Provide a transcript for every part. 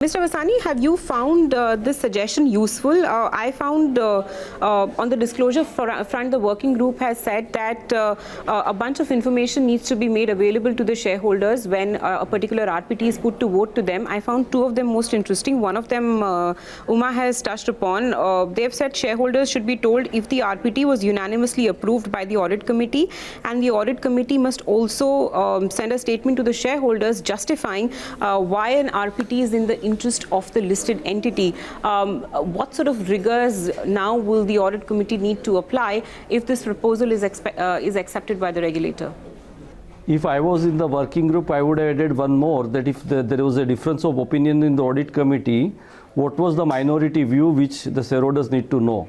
Mr. Vasani, have you found this suggestion useful? I found on the disclosure front, the working group has said that a bunch of information needs to be made available to the shareholders when a particular RPT is put to vote to them. I found two of them most interesting. One of them Uma has touched upon. They've said shareholders should be told if the RPT was unanimously approved by the audit committee, and the audit committee must also send a statement to the shareholders justifying why an RPT is in the interest of the listed entity. What sort of rigors now will the audit committee need to apply if this proposal is accepted by the regulator? If I was in the working group, I would have added one more, that if there was a difference of opinion in the audit committee, what was the minority view which the shareholders need to know?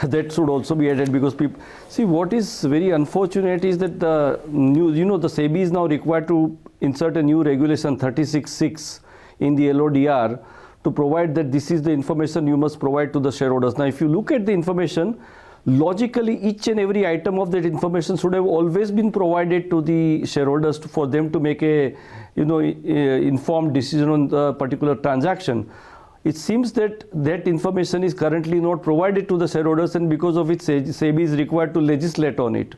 That should also be added, because people see, what is very unfortunate is that the new, the SEBI is now required to insert a new regulation 36(6) in the LODR to provide that this is the information you must provide to the shareholders. Now, if you look at the information, logically each and every item of that information should have always been provided to the shareholders for them to make a informed decision on the particular transaction. It seems that that information is currently not provided to the shareholders, and because of it SEBI is required to legislate on it.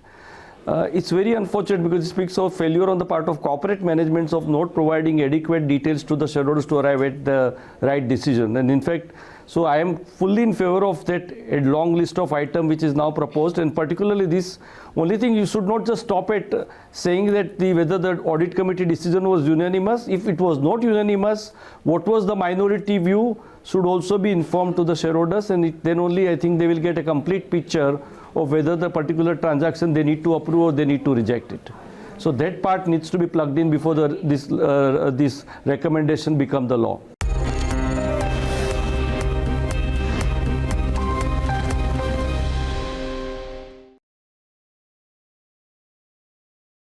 It's very unfortunate, because it speaks of failure on the part of corporate managements of not providing adequate details to the shareholders to arrive at the right decision. And in fact, so I am fully in favor of that a long list of items which is now proposed, and particularly this only thing, you should not just stop at saying that whether the audit committee decision was unanimous. If it was not unanimous, what was the minority view should also be informed to the shareholders, and then only I think they will get a complete picture of whether the particular transaction they need to approve or they need to reject it. So that part needs to be plugged in before this recommendation become the law.